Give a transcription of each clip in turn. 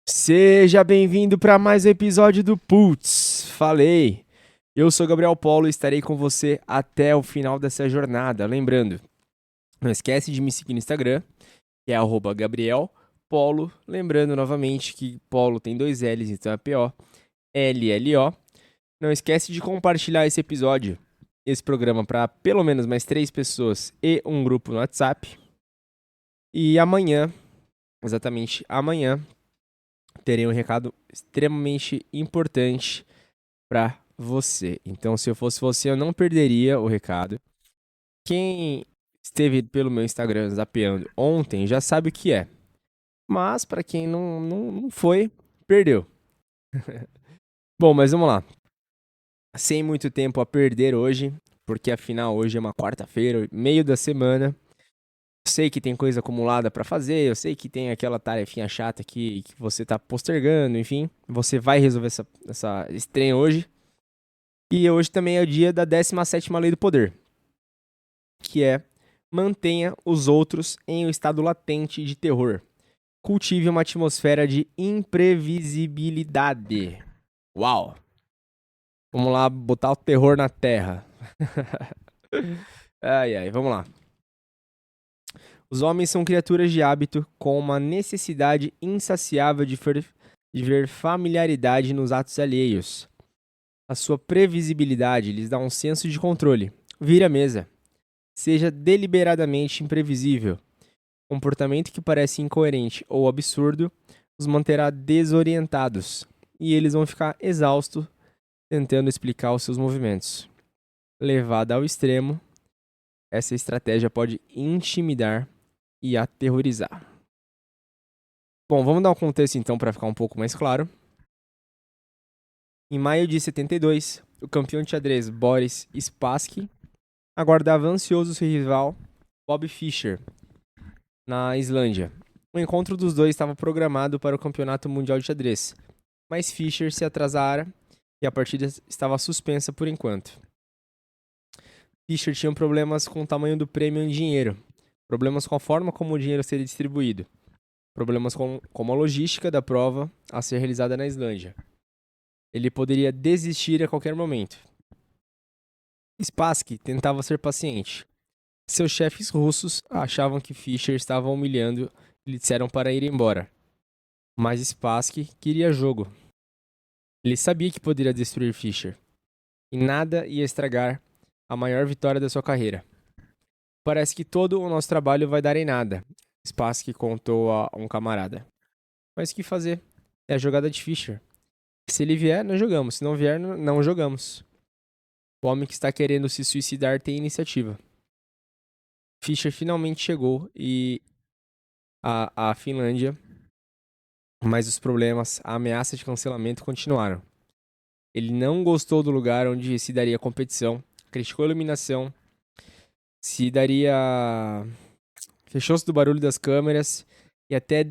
Seja bem-vindo para mais um episódio do Putz, falei. Eu sou Gabriel Polo e estarei com você até o final dessa jornada. Lembrando, não esquece de me seguir no Instagram, que é @Gabriel Polo. Lembrando novamente que Polo tem dois L's, então é P-O-L-L-O. Não esquece de compartilhar esse episódio, esse programa para pelo menos mais 3 pessoas e um grupo no WhatsApp. E amanhã, exatamente amanhã, terei um recado extremamente importante para você. Então, se eu fosse você, eu não perderia o recado. Quem esteve pelo meu Instagram zapeando ontem já sabe o que é. Mas para quem não foi, perdeu. Bom, mas vamos lá. Sem muito tempo a perder hoje, porque afinal hoje é uma quarta-feira, meio da semana. Eu sei que tem coisa acumulada para fazer, eu sei que tem aquela tarefinha chata que você tá postergando, enfim. Você vai resolver esse trem hoje. E hoje também é o dia da 17ª Lei do Poder, que é: mantenha os outros em um estado latente de terror. Cultive uma atmosfera de imprevisibilidade. Uau! Vamos lá botar o terror na terra. Ai, ai, vamos lá. Os homens são criaturas de hábito com uma necessidade insaciável de ver familiaridade nos atos alheios. A sua previsibilidade lhes dá um senso de controle. Vire a mesa. Seja deliberadamente imprevisível. Comportamento que parece incoerente ou absurdo os manterá desorientados e eles vão ficar exaustos tentando explicar os seus movimentos. Levada ao extremo, essa estratégia pode intimidar e aterrorizar. Bom, vamos dar um contexto então para ficar um pouco mais claro. Em maio de 72, o campeão de xadrez Boris Spassky aguardava ansioso seu rival Bob Fischer na Islândia. O encontro dos dois estava programado para o Campeonato Mundial de Xadrez, mas Fischer se atrasara e a partida estava suspensa por enquanto. Fischer tinha problemas com o tamanho do prêmio em dinheiro, problemas com a forma como o dinheiro seria distribuído, problemas com a logística da prova a ser realizada na Islândia. Ele poderia desistir a qualquer momento. Spassky tentava ser paciente. Seus chefes russos achavam que Fischer estava humilhando e lhe disseram para ir embora. Mas Spassky queria jogo. Ele sabia que poderia destruir Fischer, e nada ia estragar a maior vitória da sua carreira. Parece que todo o nosso trabalho vai dar em nada, Spassky contou a um camarada. Mas o que fazer? É a jogada de Fischer. Se ele vier, nós jogamos. Se não vier, não jogamos. O homem que está querendo se suicidar tem iniciativa. Fischer finalmente chegou e a Finlândia, mas os problemas, a ameaça de cancelamento continuaram. Ele não gostou do lugar onde se daria a competição, criticou a iluminação, se daria. Fechou-se do barulho das câmeras e até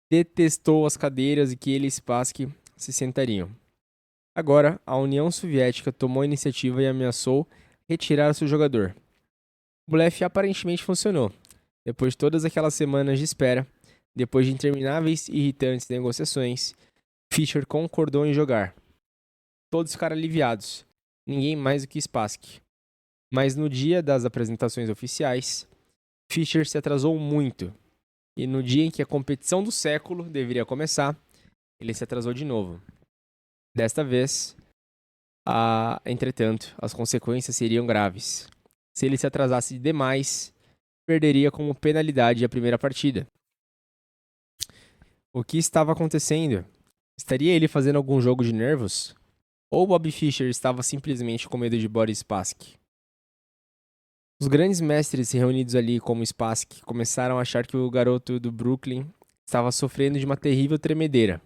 detestou as cadeiras em que ele e Spassky se sentariam. Agora, a União Soviética tomou a iniciativa e ameaçou retirar seu jogador. O blefe aparentemente funcionou. Depois de todas aquelas semanas de espera, depois de intermináveis e irritantes negociações, Fischer concordou em jogar. Todos ficaram aliviados. Ninguém mais do que Spassky. Mas no dia das apresentações oficiais, Fischer se atrasou muito. E no dia em que a competição do século deveria começar, ele se atrasou de novo. Desta vez, entretanto, as consequências seriam graves. Se ele se atrasasse demais, perderia como penalidade a primeira partida. O que estava acontecendo? Estaria ele fazendo algum jogo de nervos? Ou Bob Fischer estava simplesmente com medo de Boris Spassky? Os grandes mestres reunidos ali como Spassky começaram a achar que o garoto do Brooklyn estava sofrendo de uma terrível tremedeira.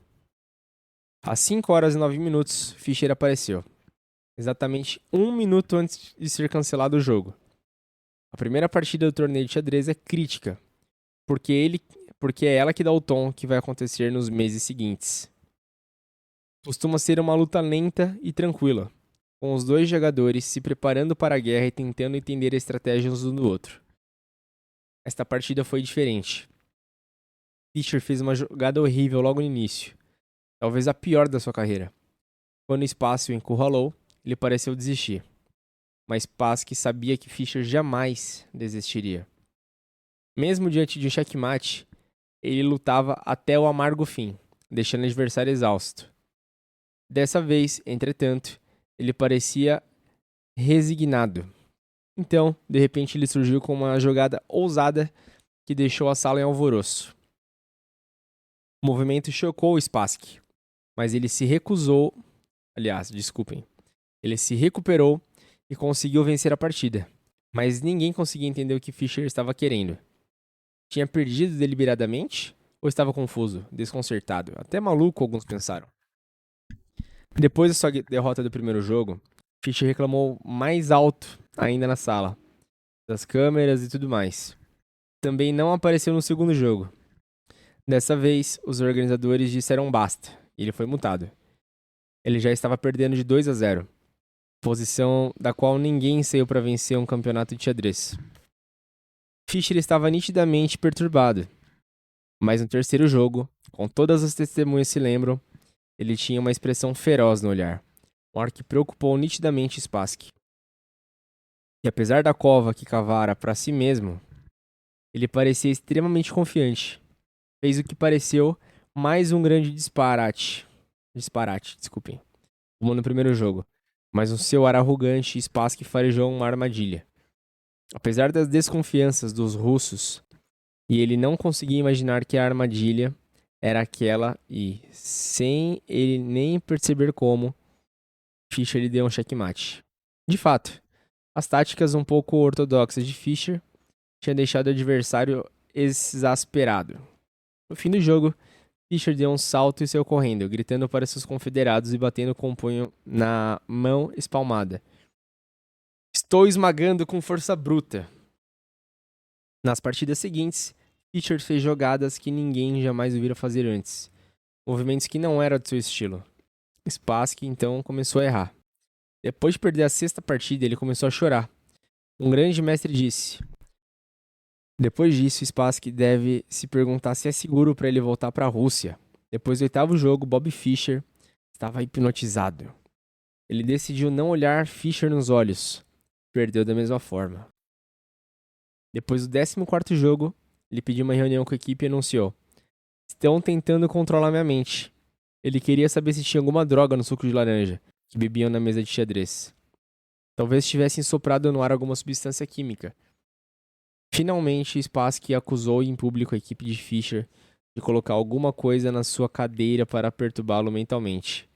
Às 5h09, Fischer apareceu. Exatamente 1 minuto antes de ser cancelado o jogo. A primeira partida do torneio de xadrez é crítica, porque é ela que dá o tom que vai acontecer nos meses seguintes. Costuma ser uma luta lenta e tranquila, com os dois jogadores se preparando para a guerra e tentando entender a estratégia um do outro. Esta partida foi diferente. Fischer fez uma jogada horrível logo no início. talvez a pior da sua carreira. Quando Spassky o encurralou, ele pareceu desistir. Mas Spassky sabia que Fischer jamais desistiria. Mesmo diante de um checkmate, ele lutava até o amargo fim, deixando o adversário exausto. Dessa vez, entretanto, ele parecia resignado. Então, de repente, ele surgiu com uma jogada ousada que deixou a sala em alvoroço. O movimento chocou Spassky, mas ele se recusou... Ele se recuperou e conseguiu vencer a partida. Mas ninguém conseguia entender o que Fischer estava querendo. Tinha perdido deliberadamente? Ou estava confuso, desconcertado? Até maluco, alguns pensaram. Depois da sua derrota do primeiro jogo, Fischer reclamou mais alto ainda na sala, das câmeras e tudo mais. Também não apareceu no segundo jogo. Dessa vez, os organizadores disseram basta, e ele foi multado. Ele já estava perdendo de 2-0, posição da qual ninguém saiu para vencer um campeonato de xadrez. Fischer estava nitidamente perturbado, mas no terceiro jogo, com todas as testemunhas se lembram, ele tinha uma expressão feroz no olhar, um ar que preocupou nitidamente Spassky. E apesar da cova que cavara para si mesmo, ele parecia extremamente confiante. Fez o que pareceu mais um grande disparate, como no primeiro jogo. Mas no seu ar arrogante, Spassky farejou uma armadilha. Apesar das desconfianças dos russos, e ele não conseguia imaginar que a armadilha era aquela e, sem ele nem perceber como, Fischer lhe deu um checkmate. De fato, as táticas um pouco ortodoxas de Fischer tinham deixado o adversário exasperado. No fim do jogo, Fischer deu um salto e saiu correndo, gritando para seus confederados e batendo com o punho na mão espalmada. Estou esmagando com força bruta. Nas partidas seguintes, Fischer fez jogadas que ninguém jamais o vira fazer antes. Movimentos que não eram do seu estilo. Spassky, então, começou a errar. Depois de perder a sexta partida, ele começou a chorar. Um grande mestre disse... Depois disso, Spassky deve se perguntar se é seguro para ele voltar para a Rússia. Depois do oitavo jogo, Bob Fischer estava hipnotizado. Ele decidiu não olhar Fischer nos olhos. Perdeu da mesma forma. Depois do 14º jogo, ele pediu uma reunião com a equipe e anunciou: estão tentando controlar minha mente. Ele queria saber se tinha alguma droga no suco de laranja que bebiam na mesa de xadrez. Talvez tivessem soprado no ar alguma substância química. Finalmente, Spassky acusou em público a equipe de Fischer de colocar alguma coisa na sua cadeira para perturbá-lo mentalmente.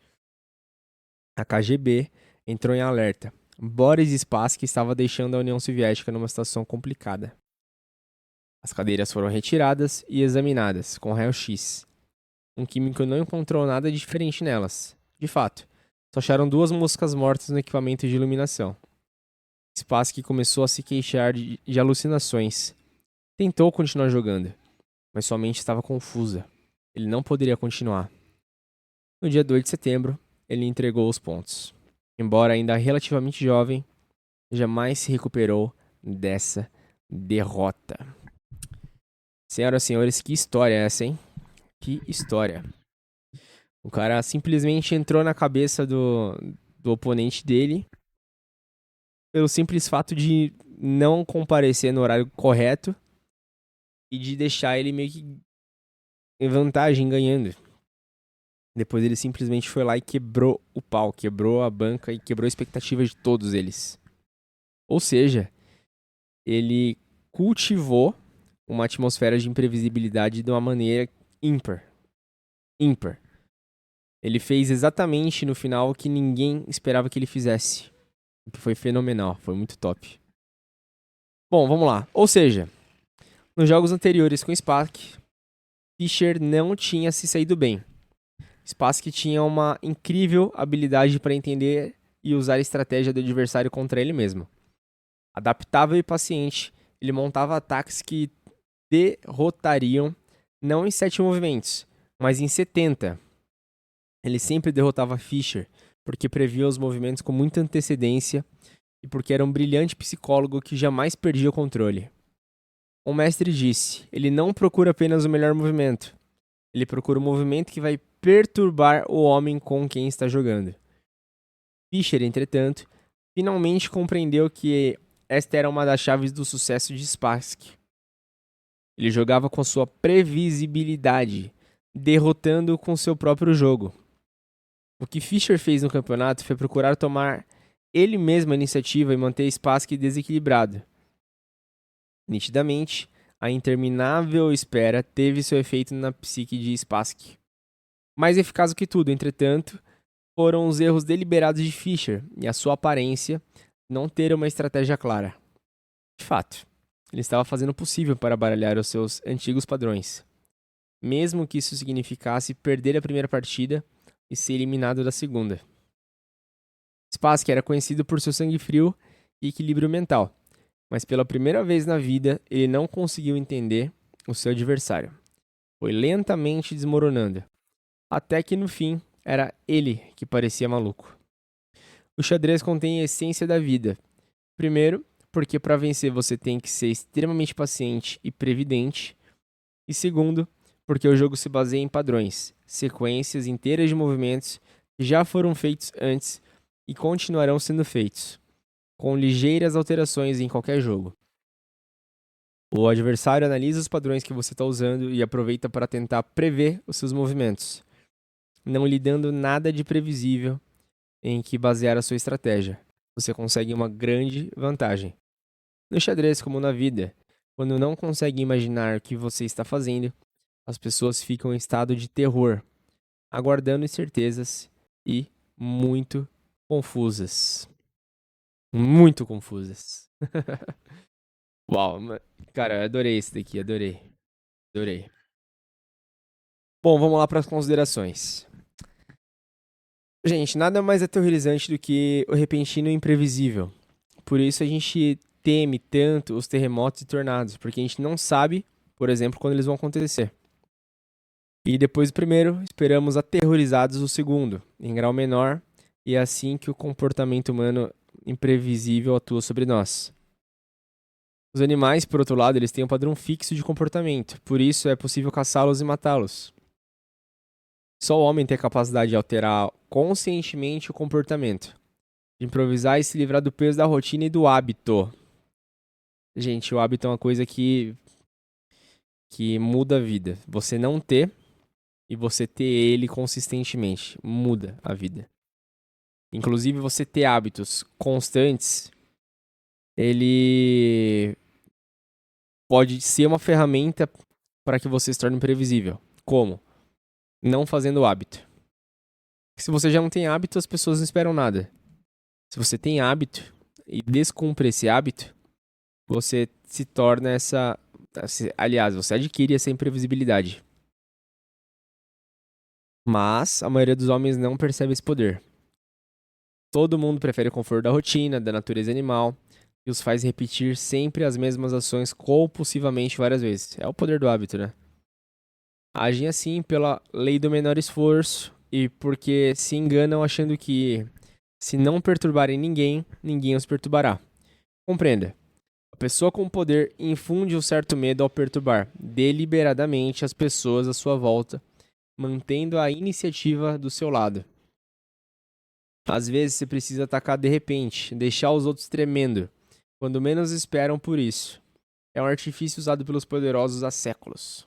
A KGB entrou em alerta. Boris Spassky estava deixando a União Soviética numa situação complicada. As cadeiras foram retiradas e examinadas com raio-x. Um químico não encontrou nada diferente nelas. De fato, só acharam 2 moscas mortas no equipamento de iluminação. Spassky começou a se queixar de alucinações. Tentou continuar jogando, mas sua mente estava confusa. Ele não poderia continuar. No dia 2 de setembro, ele entregou os pontos. Embora ainda relativamente jovem, jamais se recuperou dessa derrota. Senhoras e senhores, que história é essa, hein? Que história. O cara simplesmente entrou na cabeça do oponente dele pelo simples fato de não comparecer no horário correto e de deixar ele meio que em vantagem, ganhando. Depois ele simplesmente foi lá e quebrou o pau, quebrou a banca e quebrou a expectativa de todos eles. Ou seja, ele cultivou uma atmosfera de imprevisibilidade de uma maneira ímpar. Ele fez exatamente no final o que ninguém esperava que ele fizesse. O que foi fenomenal, foi muito top. Bom, vamos lá. Ou seja, nos jogos anteriores com Spassky, Fischer não tinha se saído bem. Spassky tinha uma incrível habilidade para entender e usar a estratégia do adversário contra ele mesmo. Adaptável e paciente, ele montava ataques que derrotariam não em 7 movimentos, mas em 70. Ele sempre derrotava Fischer, porque previa os movimentos com muita antecedência e porque era um brilhante psicólogo que jamais perdia o controle. Um mestre disse, ele não procura apenas o melhor movimento, ele procura o movimento que vai perturbar o homem com quem está jogando. Fischer, entretanto, finalmente compreendeu que esta era uma das chaves do sucesso de Spassky. Ele jogava com sua previsibilidade, derrotando-o com seu próprio jogo. O que Fischer fez no campeonato foi procurar tomar ele mesmo a iniciativa e manter Spassky desequilibrado. Nitidamente, a interminável espera teve seu efeito na psique de Spassky. Mais eficaz do que tudo, entretanto, foram os erros deliberados de Fischer e a sua aparência não ter uma estratégia clara. De fato, ele estava fazendo o possível para baralhar os seus antigos padrões, mesmo que isso significasse perder a primeira partida e ser eliminado da segunda. Spassky era conhecido por seu sangue frio e equilíbrio mental, mas pela primeira vez na vida ele não conseguiu entender o seu adversário. Foi lentamente desmoronando, até que no fim era ele que parecia maluco. O xadrez contém a essência da vida. Primeiro, porque para vencer você tem que ser extremamente paciente e previdente. E segundo, porque o jogo se baseia em padrões, sequências inteiras de movimentos que já foram feitos antes e continuarão sendo feitos, com ligeiras alterações em qualquer jogo. O adversário analisa os padrões que você está usando e aproveita para tentar prever os seus movimentos, não lhe dando nada de previsível em que basear a sua estratégia. Você consegue uma grande vantagem. No xadrez, como na vida, quando não consegue imaginar o que você está fazendo, as pessoas ficam em estado de terror, aguardando incertezas e muito confusas. Muito confusas. Uau, cara, adorei esse daqui, adorei. Bom, vamos lá para as considerações. Gente, nada mais aterrorizante do que o repentino e imprevisível. Por isso a gente teme tanto os terremotos e tornados, porque a gente não sabe, por exemplo, quando eles vão acontecer. E depois do primeiro, esperamos aterrorizados o segundo, em grau menor, e é assim que o comportamento humano imprevisível atua sobre nós. Os animais, por outro lado, eles têm um padrão fixo de comportamento, por isso é possível caçá-los e matá-los. Só o homem tem a capacidade de alterar conscientemente o comportamento, de improvisar e se livrar do peso da rotina e do hábito. Gente, o hábito é uma coisa que muda a vida. Você não ter e você ter ele consistentemente muda a vida. Inclusive, você ter hábitos constantes, ele pode ser uma ferramenta para que você se torne imprevisível. Como? Não fazendo o hábito. Se você já não tem hábito, as pessoas não esperam nada. Se você tem hábito e descumpre esse hábito, você se torna essa... Aliás, você adquire essa imprevisibilidade. Mas a maioria dos homens não percebe esse poder. Todo mundo prefere o conforto da rotina, da natureza animal, e os faz repetir sempre as mesmas ações compulsivamente várias vezes. É o poder do hábito, né? Agem assim pela lei do menor esforço e porque se enganam achando que, se não perturbarem ninguém, ninguém os perturbará. Compreenda. A pessoa com poder infunde um certo medo ao perturbar deliberadamente as pessoas à sua volta, mantendo a iniciativa do seu lado. Às vezes você precisa atacar de repente, deixar os outros tremendo, quando menos esperam por isso. É um artifício usado pelos poderosos há séculos.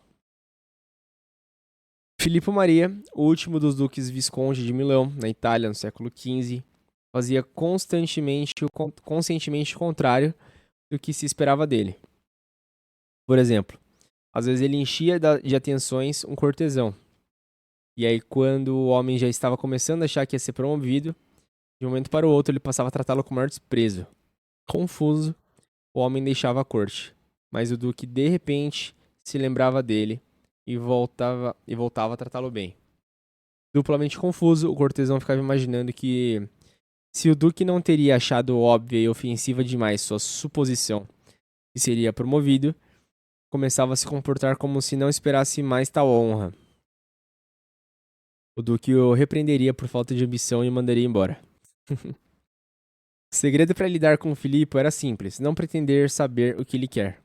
Filippo Maria, o último dos duques visconde de Milão, na Itália, no século XV, fazia conscientemente o contrário do que se esperava dele. Por exemplo, às vezes ele enchia de atenções um cortesão. E aí, quando o homem já estava começando a achar que ia ser promovido, de um momento para o outro ele passava a tratá-lo com maior desprezo. Confuso, o homem deixava a corte, mas o duque de repente se lembrava dele e voltava a tratá-lo bem. Duplamente confuso, o cortesão ficava imaginando que, se o duque não teria achado óbvia e ofensiva demais sua suposição que seria promovido, começava a se comportar como se não esperasse mais tal honra. O duque o repreenderia por falta de ambição e o mandaria embora. O segredo para lidar com Filippo era simples: não pretender saber o que ele quer,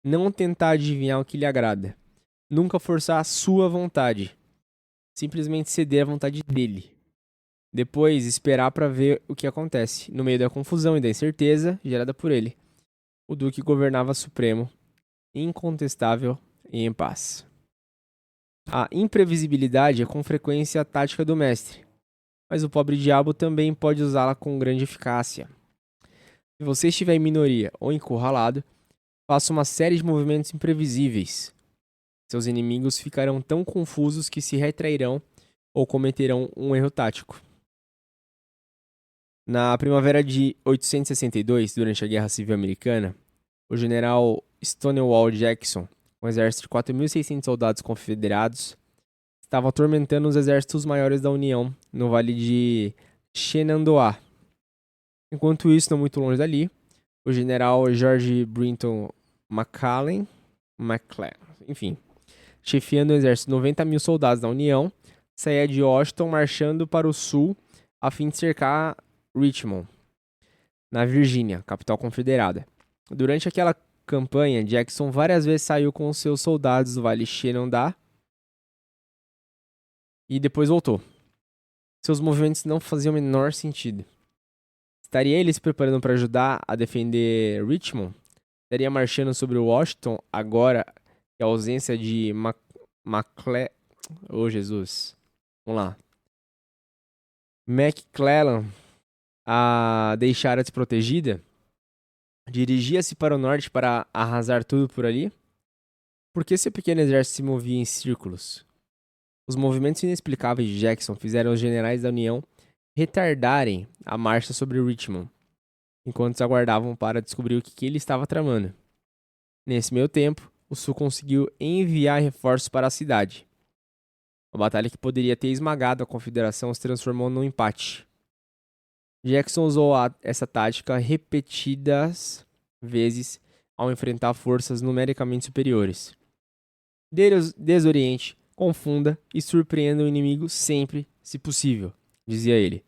não tentar adivinhar o que lhe agrada, nunca forçar a sua vontade. simplesmente ceder à vontade dele. Depois, esperar para ver o que acontece. No meio da confusão e da incerteza gerada por ele, o Duque governava supremo, incontestável e em paz. A imprevisibilidade é com frequência a tática do mestre, mas o pobre diabo também pode usá-la com grande eficácia. Se você estiver em minoria ou encurralado, faça uma série de movimentos imprevisíveis. Seus inimigos ficarão tão confusos que se retrairão ou cometerão um erro tático. Na primavera de 862, durante a Guerra Civil Americana, o general Stonewall Jackson, com um exército de 4.600 soldados confederados, estava atormentando os exércitos maiores da União no Vale de Shenandoah. Enquanto isso, não muito longe dali, o general George Brinton McClellan, enfim, chefiando um exército de 90.000 soldados da União, saía de Washington marchando para o sul a fim de cercar Richmond, na Virgínia, capital confederada. Durante aquela campanha, Jackson várias vezes saiu com seus soldados do Vale Shenandoah e depois voltou. Seus movimentos não faziam o menor sentido. Estaria ele se preparando para ajudar a defender Richmond? Estaria marchando sobre Washington agora que a ausência de Oh, Jesus. Vamos lá. McClellan a deixara desprotegida? Dirigia-se para o norte para arrasar tudo por ali? Por que seu pequeno exército se movia em círculos? Os movimentos inexplicáveis de Jackson fizeram os generais da União retardarem a marcha sobre Richmond, enquanto aguardavam para descobrir o que ele estava tramando. Nesse meio tempo, o Sul conseguiu enviar reforços para a cidade. A batalha que poderia ter esmagado a Confederação se transformou num empate. Jackson usou essa tática repetidas vezes ao enfrentar forças numericamente superiores. Desoriente, confunda e surpreenda o inimigo sempre, se possível, dizia ele.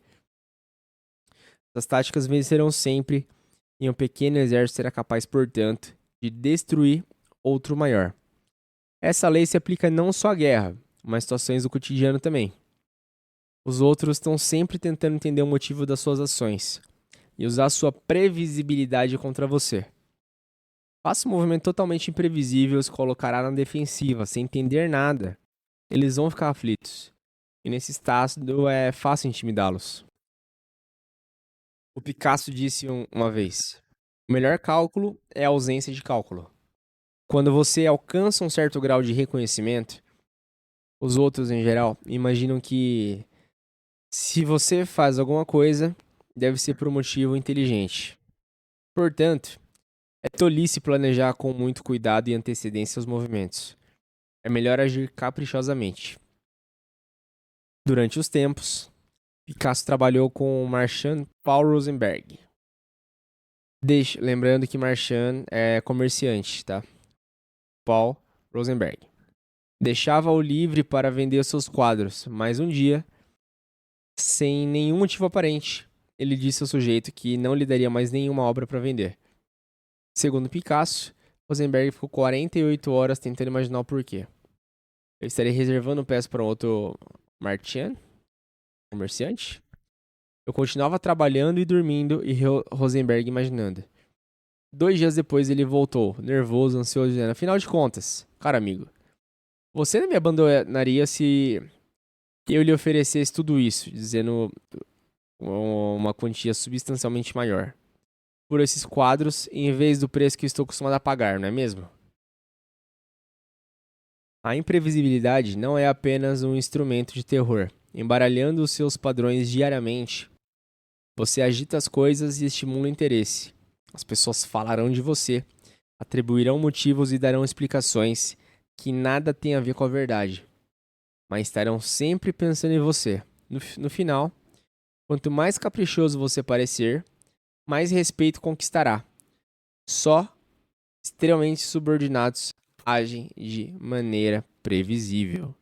Essas táticas vencerão sempre e um pequeno exército será capaz, portanto, de destruir outro maior. Essa lei se aplica não só à guerra, mas situações do cotidiano também. Os outros estão sempre tentando entender o motivo das suas ações e usar sua previsibilidade contra você. Faça um movimento totalmente imprevisível e os colocará na defensiva, sem entender nada. Eles vão ficar aflitos. E nesse estado é fácil intimidá-los. O Picasso disse uma vez: o melhor cálculo é a ausência de cálculo. Quando você alcança um certo grau de reconhecimento, os outros, em geral, imaginam que se você faz alguma coisa, deve ser por um motivo inteligente. Portanto, é tolice planejar com muito cuidado e antecedência os movimentos. É melhor agir caprichosamente. Durante os tempos, Picasso trabalhou com o Marchand Paul Rosenberg. Lembrando que Marchand é comerciante, tá? Paul Rosenberg. Deixava-o livre para vender seus quadros, mas um dia, sem nenhum motivo aparente, ele disse ao sujeito que não lhe daria mais nenhuma obra para vender. Segundo Picasso, Rosenberg ficou 48 horas tentando imaginar o porquê. Eu estaria reservando peças para outro Marchand, comerciante? Eu continuava trabalhando e dormindo e Rosenberg imaginando. 2 dias depois ele voltou, nervoso, ansioso, dizendo: afinal de contas, cara amigo, você não me abandonaria se eu lhe oferecesse tudo isso, dizendo uma quantia substancialmente maior, por esses quadros, em vez do preço que estou acostumado a pagar, não é mesmo? A imprevisibilidade não é apenas um instrumento de terror. Embaralhando os seus padrões diariamente, você agita as coisas e estimula o interesse. As pessoas falarão de você, atribuirão motivos e darão explicações que nada têm a ver com a verdade, mas estarão sempre pensando em você. No final, quanto mais caprichoso você parecer, mais respeito conquistará. Só extremamente subordinados agem de maneira previsível.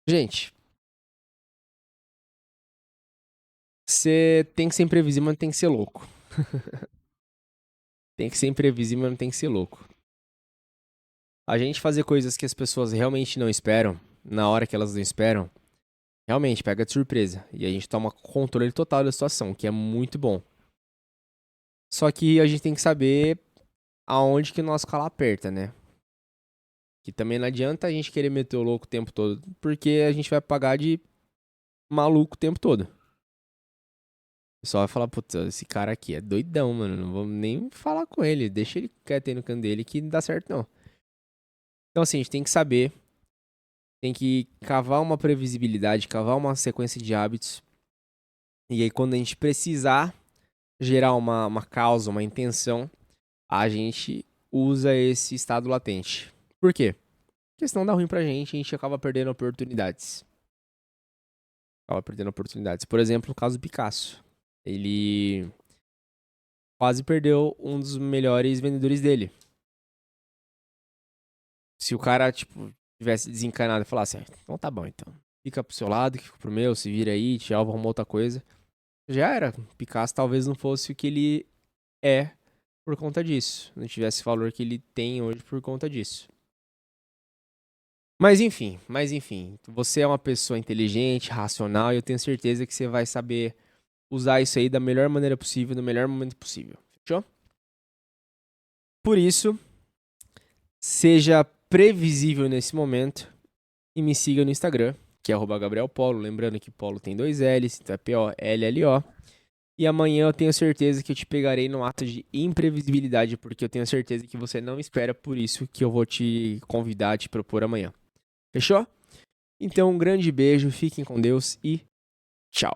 Gente, você tem que ser imprevisível, mas não tem que ser louco. Tem que ser imprevisível, mas não tem que ser louco. A gente fazer coisas que as pessoas realmente não esperam, na hora que elas não esperam, realmente pega de surpresa. E a gente toma controle total da situação, o que é muito bom. Só que a gente tem que saber aonde que o nosso calo aperta, né? Que também não adianta a gente querer meter o louco o tempo todo, porque a gente vai pagar de maluco o tempo todo. O pessoal vai falar, putz, esse cara aqui é doidão, mano. Não vamos nem falar com ele. Deixa ele quieto aí no canto dele que não dá certo, não. Então, assim, a gente tem que saber, tem que cavar uma previsibilidade, cavar uma sequência de hábitos. E aí, quando a gente precisar gerar uma causa, uma intenção, a gente usa esse estado latente. Por quê? Porque senão dá ruim pra gente e a gente acaba perdendo oportunidades. Acaba perdendo oportunidades. Por exemplo, no caso do Picasso. Ele quase perdeu um dos melhores vendedores dele. Se o cara, tipo, tivesse desencanado e falasse, então tá bom, então. Fica pro seu lado, que fica pro meu, se vira aí, tchau, vamos outra coisa. Já era. Picasso talvez não fosse o que ele é por conta disso. Não tivesse o valor que ele tem hoje por conta disso. Mas enfim. Você é uma pessoa inteligente, racional, e eu tenho certeza que você vai saber usar isso aí da melhor maneira possível, no melhor momento possível. Fechou? Por isso, seja previsível nesse momento e me siga no Instagram, que é @GabrielPolo. Lembrando que Polo tem 2 L's, então é POLLO. E amanhã eu tenho certeza que eu te pegarei no ato de imprevisibilidade, porque eu tenho certeza que você não espera, por isso que eu vou te convidar, te propor amanhã. Fechou? Então, um grande beijo, fiquem com Deus e tchau.